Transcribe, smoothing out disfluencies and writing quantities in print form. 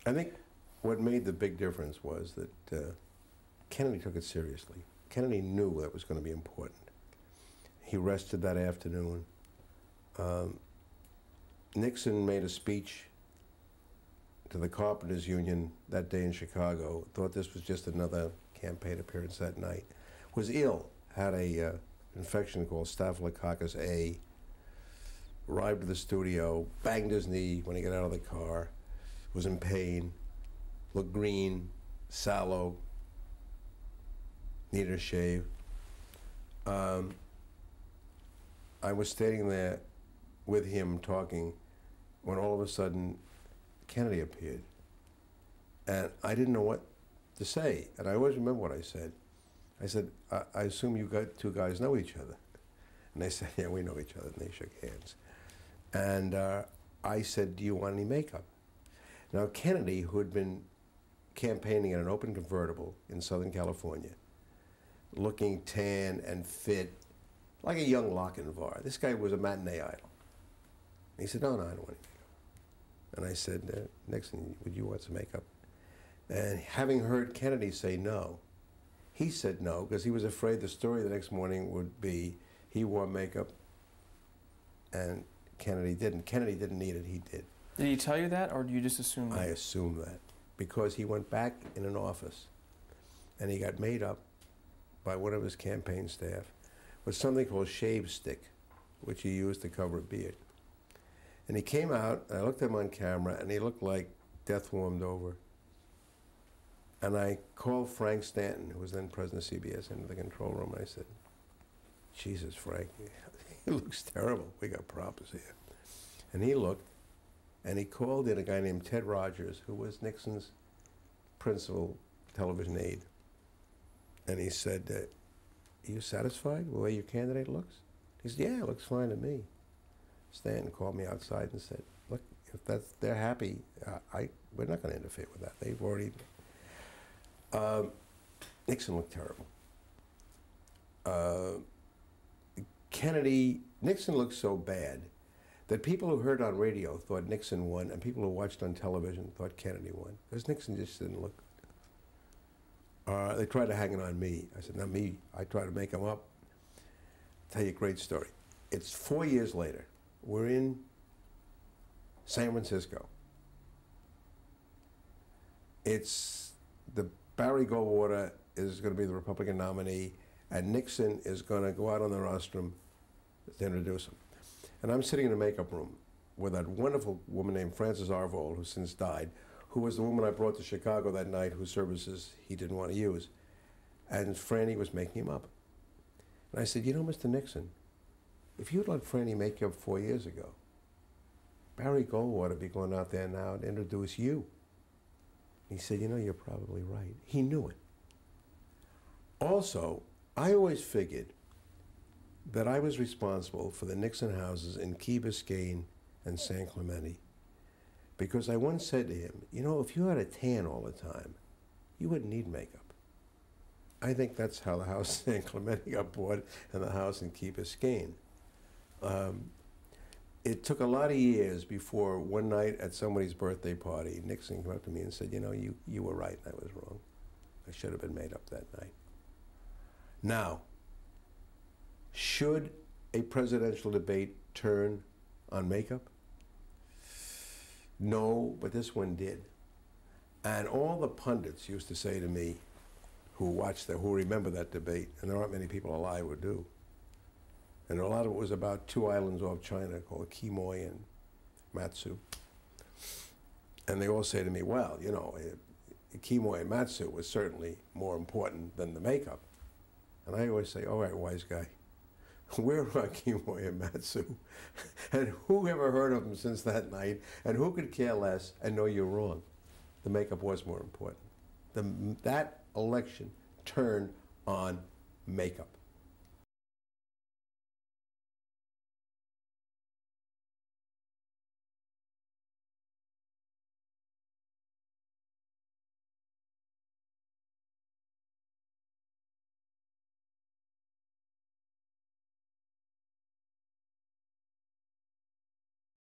I think what made the big difference was that Kennedy took it seriously. Kennedy knew that was going to be important. He rested that afternoon. Nixon made a speech to the Carpenters Union that day in Chicago, thought this was just another campaign appearance that night, was ill, had a infection called Staphylococcus A, arrived at the studio, banged his knee when he got out of the car, was in pain, looked green, sallow, needed a shave. I was standing there with him talking when all of a sudden Kennedy appeared. And I didn't know what to say. And I always remember what I said. I said, I assume you two guys know each other. And they said, yeah, we know each other. And they shook hands. And I said, do you want any makeup? Now, Kennedy, who had been campaigning in an open convertible in Southern California, looking tan and fit, like a young Lochinvar. This guy was a matinee idol. He said, no, I don't want any makeup. And I said, Nixon, would you want some makeup? And having heard Kennedy say no, he said no because he was afraid the story the next morning would be he wore makeup and Kennedy didn't. Kennedy didn't need it, he did. Did he tell you that, or do you just assume that? I assumed that because he went back in an office and he got made up by one of his campaign staff with something called shave stick, which he used to cover a beard. And he came out, and I looked at him on camera, and he looked like death warmed over. And I called Frank Stanton, who was then president of CBS, into the control room, and I said, Jesus, Frank, he looks terrible. We got problems here. And he looked, and he called in a guy named Ted Rogers, who was Nixon's principal television aide. And he said, are you satisfied with the way your candidate looks? He said, yeah, it looks fine to me. Stanton called me outside and said, look, if they're happy, we're not going to interfere with that. They've already... Nixon looked terrible. Nixon looked so bad that people who heard on radio thought Nixon won, and people who watched on television thought Kennedy won, because Nixon just didn't look good. They tried to hang it on me. I said, not me. I tried to make him up. I'll tell you a great story. It's 4 years later. We're in San Francisco. It's Barry Goldwater is going to be the Republican nominee, and Nixon is going to go out on the rostrum to introduce him. And I'm sitting in a makeup room with that wonderful woman named Frances Arvold, who since died, who was the woman I brought to Chicago that night, whose services he didn't want to use. And Franny was making him up. And I said, you know, Mr. Nixon, if you'd let Franny make you up 4 years ago, Barry Goldwater would be going out there now to introduce you. He said, you know, you're probably right. He knew it. Also, I always figured that I was responsible for the Nixon houses in Key Biscayne and San Clemente, because I once said to him, you know, if you had a tan all the time, you wouldn't need makeup. I think that's how the house in San Clemente got bought and the house in Key Biscayne. It took a lot of years before one night at somebody's birthday party, Nixon came up to me and said, you know, you were right, I was wrong. I should have been made up that night. Now, should a presidential debate turn on makeup? No, but this one did. And all the pundits used to say to me, who remember that debate, and there aren't many people alive who do, and a lot of it was about two islands off China called Quemoy and Matsu. And they all say to me, well, you know, Quemoy and Matsu was certainly more important than the makeup. And I always say, all right, wise guy, where are Quemoy and Matsu? And who ever heard of them since that night? And who could care less and know you're wrong? The makeup was more important. That election turned on makeup.